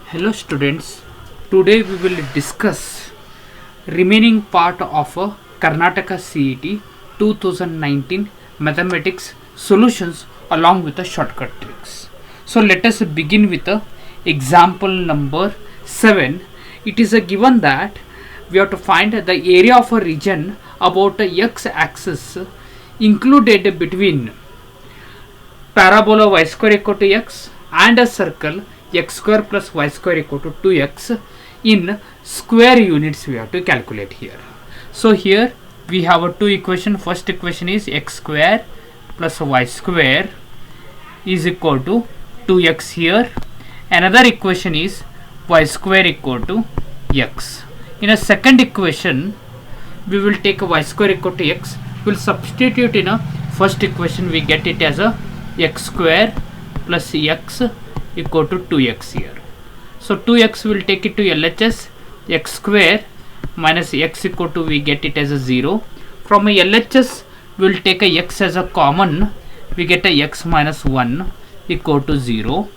Hello students, today we will discuss remaining part of a Karnataka CET 2019 mathematics solutions along with the shortcut tricks. So let us begin with the example number 7. It is a given that we have to find the area of a region about the x-axis included between parabola y square equal to x and a circle x square plus y square equal to 2x in square units we have to calculate here. So here we have a two equation. First equation is x square plus y square is equal to 2x here. Another equation is y square equal to x. In a second equation we will take a y square equal to x. We will substitute in a first equation. We get it as a x square plus x equal to 2x here. So 2x will take it to LHS. X square minus x equal to, we get it as a 0. From a LHS we will take a x as a common. We get a x minus 1 equal to 0.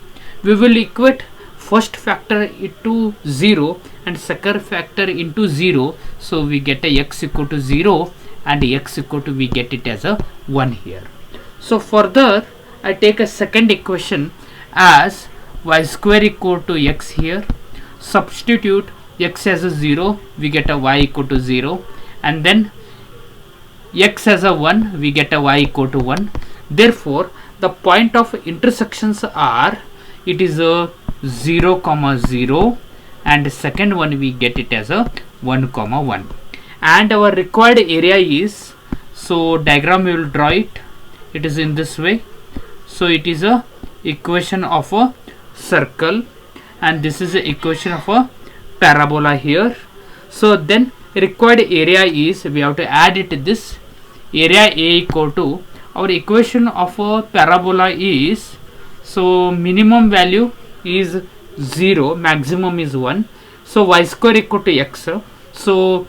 We will equate first factor into 0 and second factor into 0. So we get a x equal to 0 and x equal to, we get it as a 1 here. So further I take a second equation as y square equal to x here. Substitute x as a 0, we get a y equal to 0, and then x as a 1, we get a y equal to 1. Therefore the point of intersections are, it is a 0 comma 0, and second one we get it as a 1 comma 1, and our required area is, so diagram we will draw it. It is in this way. So it is a equation of a circle and this is a equation of a parabola here. So then required area is, we have to add it to this area A equal to, our equation of a parabola is, so minimum value is 0, maximum is 1. So y square equal to x. So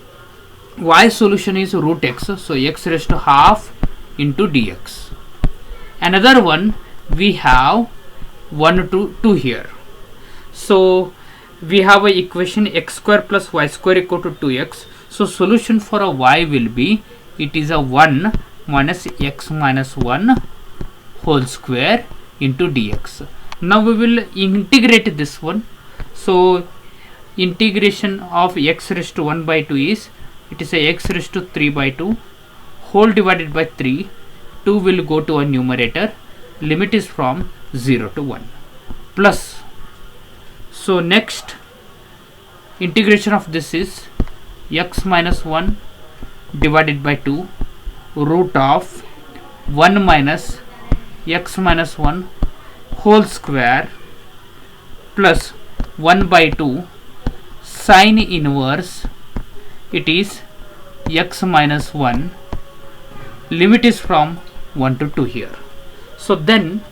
y solution is root x. So x raised to half into dx. Another one we have 1 to 2 here. So we have a equation x square plus y square equal to 2x. So solution for a y will be, it is a 1 minus x minus 1 whole square into dx. Now we will integrate this one. So integration of x raised to 1 by 2 is, it is a x raised to 3 by 2 whole divided by 3. 2 will go to a numerator. Limit is from 0 to 1 plus. So next integration of this is x minus 1 divided by 2 root of 1 minus x minus 1 whole square plus 1 by 2 sine inverse, it is x minus 1. Limit is from 1 to 2 here. So then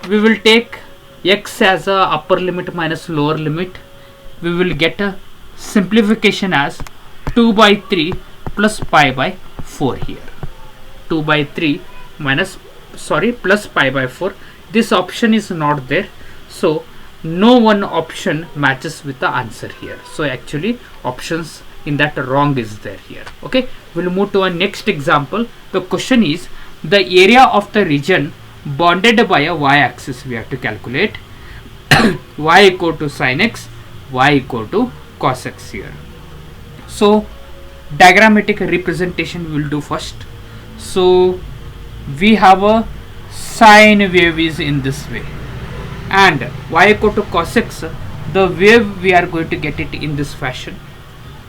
we will take x as a upper limit minus lower limit. We will get a simplification as 2 by 3 plus pi by 4 here. 2 by 3 minus, sorry, plus pi by 4. This option is not there. So no one option matches with the answer here. So actually options in that wrong is there here. Okay, we'll move to our next example. The question is, the area of the region bounded by a y-axis we have to calculate. Y equal to sin x, y equal to cos x here. So diagrammatic representation we will do first. So we have a sine wave is in this way, and y equal to cos x, the wave we are going to get it in this fashion.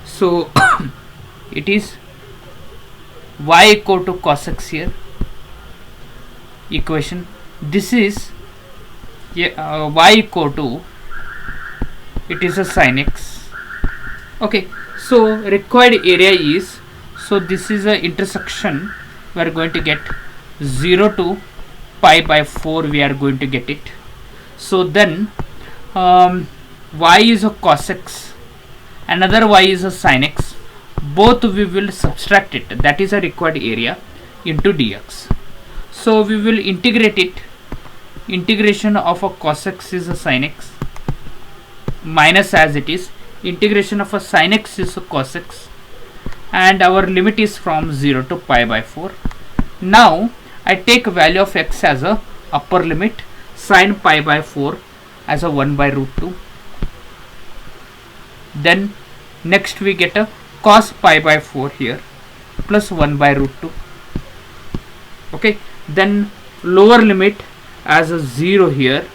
So it is y equal to cos x here equation. This is y equal to, it is a sin x. Okay, so required area is, so this is a intersection, we are going to get 0 to pi by 4 we are going to get it. So then y is a cos x, another y is a sin x, both we will subtract it, that is a required area, into dx. So we will integrate it. Integration of a cos x is a sin x minus as it is, integration of a sin x is cos x, and our limit is from 0 to pi by 4. Now I take value of x as a upper limit, sin pi by 4 as a 1 by root 2. Then next we get a cos pi by 4 here plus 1 by root 2. Okay, then lower limit as a 0 here,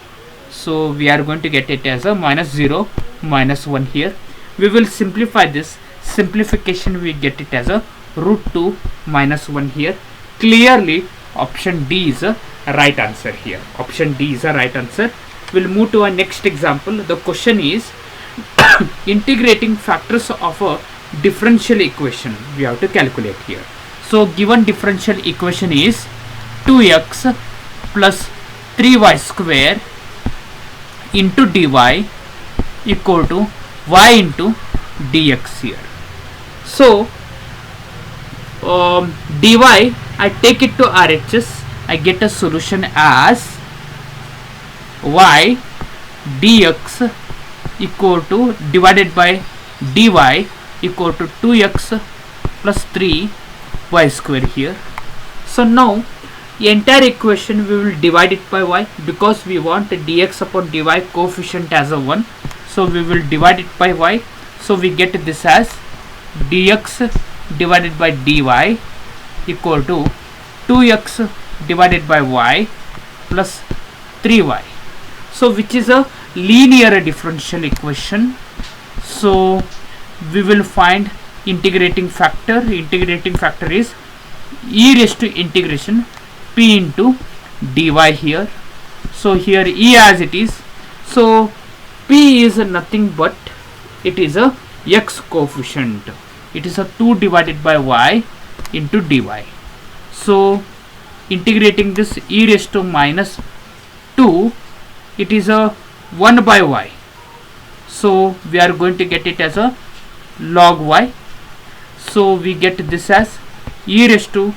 so we are going to get it as a minus 0 minus 1 here. We will simplify this. Simplification we get it as a root 2 minus 1 here. Clearly option D is a right answer here. Option D is a right answer. We'll move to our next example. The question is integrating factors of a differential equation we have to calculate here. So given differential equation is 2x plus 3y square into dy equal to y into dx here. So dy, I take it to RHS, I get a solution as y dx equal to divided by dy equal to 2x plus 3y square here. So now the entire equation we will divide it by y, because we want dx upon dy coefficient as a 1, so we will divide it by y. So we get this as dx divided by dy equal to 2x divided by y plus 3y, so which is a linear differential equation. So we will find integrating factor. Integrating factor is e raised to integration p into dy here. So here e as it is, so p is nothing but it is a x coefficient. It is a 2 divided by y into dy. So integrating this e raised to minus 2, it is a 1 by y. So we are going to get it as a log y. So we get this as e raised to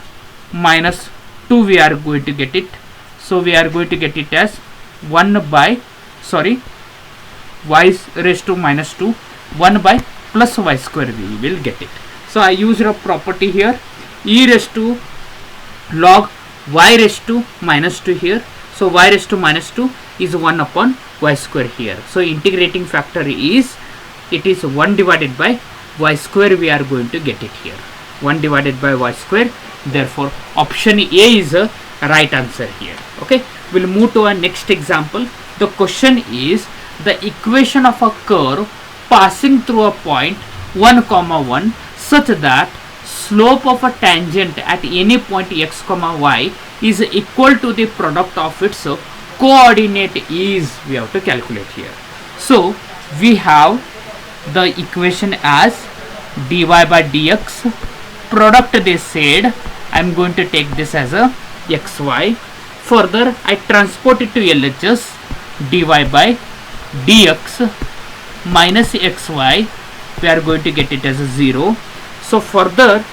minus 2, we are going to get it. So we are going to get it as 1 by, sorry, y raised to minus 2, 1 by plus y square we will get it. So I used a property here, e raised to log y raised to minus 2 here. So y raised to minus 2 is 1 upon y square here. So integrating factor is, it is 1 divided by y square we are going to get it here. 1 divided by y square. Therefore option A is a right answer here. Okay, we'll move to our next example. The question is the equation of a curve passing through a point 1 comma 1 such that slope of a tangent at any point x comma y is equal to the product of its coordinate is, we have to calculate here. So we have the equation as dy by dx, product they said I am going to take this as a xy. Further I transport it to LHS, dy by dx minus xy, we are going to get it as a 0. So further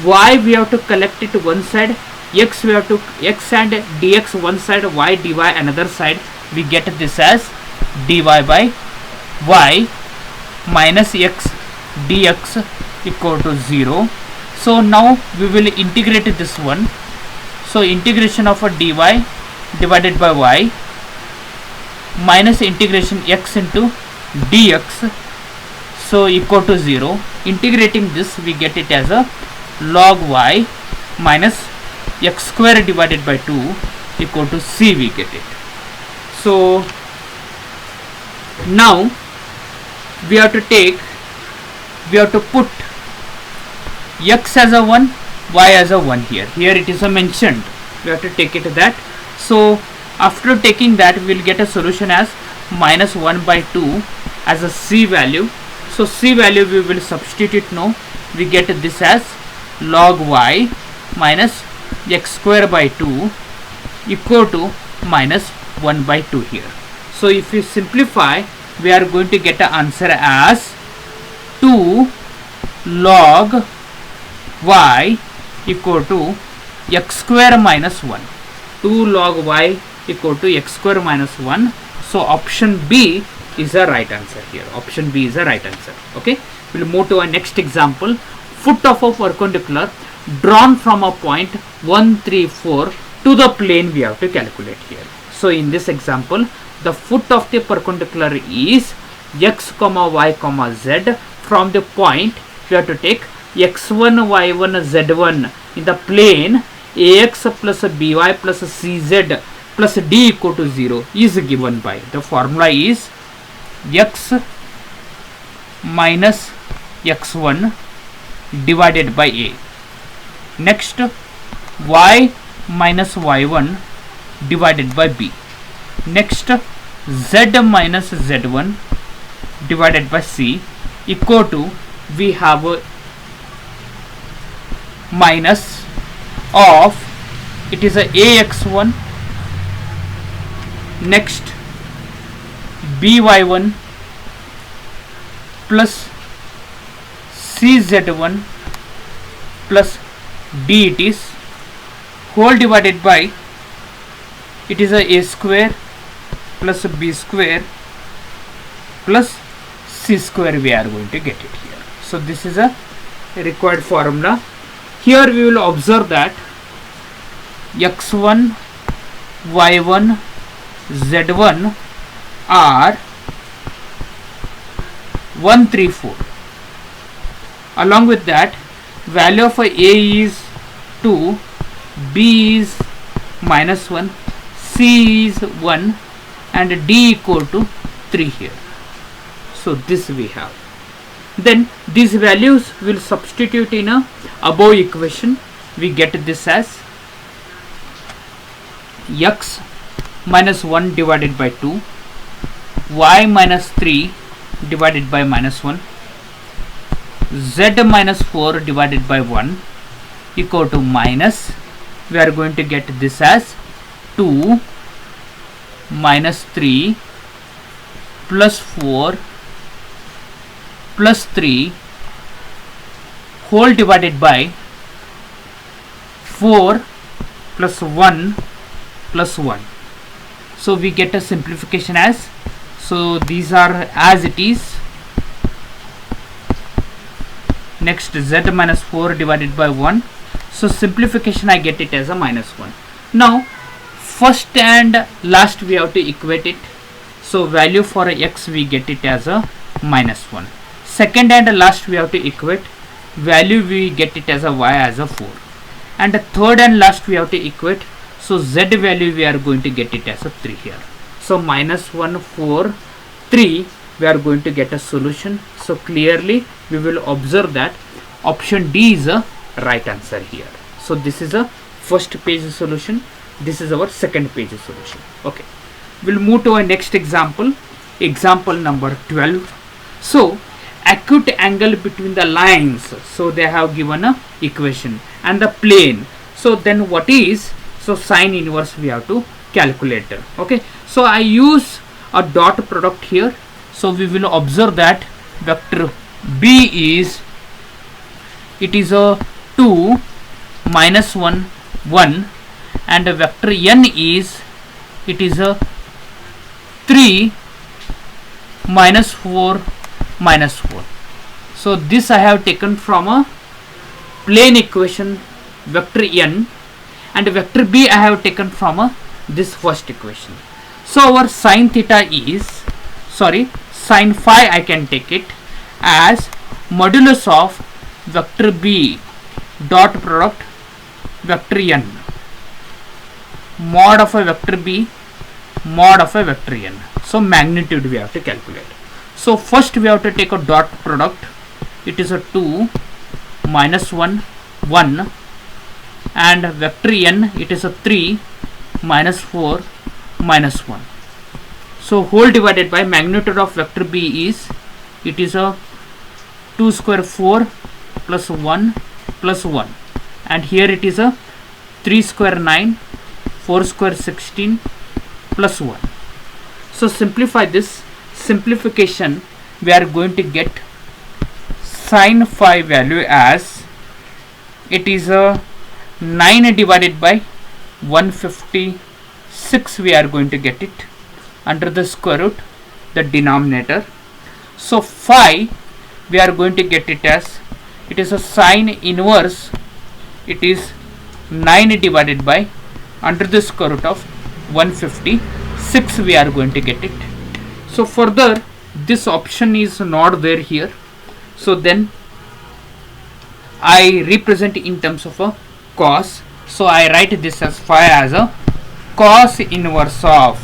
y we have to collect it one side, x we have to x and dx one side, y dy another side. We get this as dy by y minus x dx equal to 0. So now we will integrate this one. So integration of a dy divided by y minus integration x into dx, so equal to 0. Integrating this we get it as a log y minus x square divided by 2 equal to c, we get it. So now we have to put x as a 1, y as a 1 here. Here it is a mentioned, we have to take it that. So after taking that we will get a solution as minus 1 by 2 as a c value. So c value we will substitute now. We get this as log y minus x square by 2 equal to minus 1 by 2 here. So if you simplify, we are going to get an answer as 2 log y equal to x square minus 1. 2 log y equal to x square minus 1. So option B is a right answer here. Option B is a right answer. Okay, we'll move to our next example. Foot of a perpendicular drawn from a point 1, 3, 4 to the plane we have to calculate here. So in this example, the foot of the perpendicular is x comma y comma z. From the point we have to take x1 y1 z1 in the plane ax plus by plus cz plus d equal to 0 is given by, the formula is x minus x1 divided by a. Next, y minus y1 divided by b. Next, z minus z1 divided by c equal to, we have a minus of, it is a ax1, next by1 plus cz1 plus d it is whole divided by, it is a square plus b square plus c square we are going to get it here. So this is a required formula. Here we will observe that x1 y1 z1 are 1, 3, 4. Along with that, value of a is 2, b is minus 1, c is 1 and d equal to 3 here. So this we have. Then these values will substitute in a above equation. We get this as x minus 1 divided by 2, y minus 3 divided by minus 1, z minus 4 divided by 1 equal to minus, we are going to get this as 2 minus 3 plus 4 plus 3 whole divided by 4 plus 1 plus 1. So we get a simplification as, so these are as it is. Next, z minus 4 divided by 1. So simplification I get it as a minus 1. Now first and last we have to equate it. So value for x we get it as a minus 1. Second and last we have to equate, value we get it as a y as a 4. And the third and last we have to equate, so z value we are going to get it as a 3 here. So minus 1, 4, 3 we are going to get a solution. So clearly we will observe that option D is a right answer here. So this is a first page solution, this is our second page solution. Okay, we'll move to our next example, example number 12. So acute angle between the lines, so they have given a equation, and the plane, so then what is, so sine inverse we have to calculate. Okay, so I use a dot product here. So we will observe that vector b is, it is a 2 minus 1 1, and vector n is, it is a 3 minus 4 minus 4. So this I have taken from a plane equation vector n, and vector b I have taken from a this first equation. So our sine theta is, sorry, sine phi I can take it as modulus of vector b dot product vector n, mod of a vector b mod of a vector n. So magnitude we have to calculate. So first we have to take a dot product, it is a 2 minus 1 1, and vector n, it is a 3 minus 4 minus 1. So whole divided by magnitude of vector b is, it is a 2 square 4 plus 1 plus 1, and here it is a 3 square 9 4 square 16 plus 1. So simplify this, simplification we are going to get sine phi value as, it is a 9 divided by 156 we are going to get it, under the square root the denominator. So phi, we are going to get it as, it is a sine inverse, it is 9 divided by under the square root of 156, we are going to get it. So further, this option is not there here, so then I represent in terms of a cos. So I write this as phi as a cos inverse of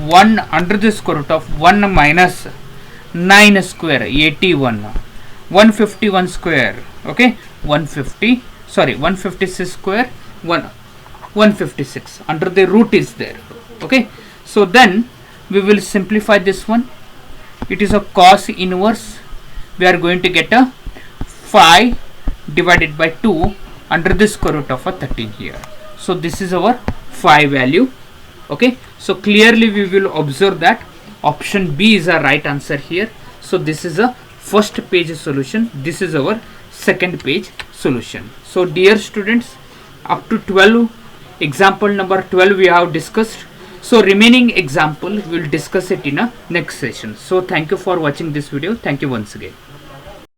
1 under the square root of 1 minus 9 square, 81, 151 square, okay, 156 square, 156 under the root is there, okay. So then we will simplify this one. It is a cos inverse, we are going to get a phi divided by 2 under the square root of a 13 here. So this is our phi value, okay. So clearly we will observe that option B is a right answer here. So this is a first page solution, this is our second page solution. So dear students, up to 12, example number 12 we have discussed. So remaining example we will discuss it in a next session. So thank you for watching this video. Thank you once again.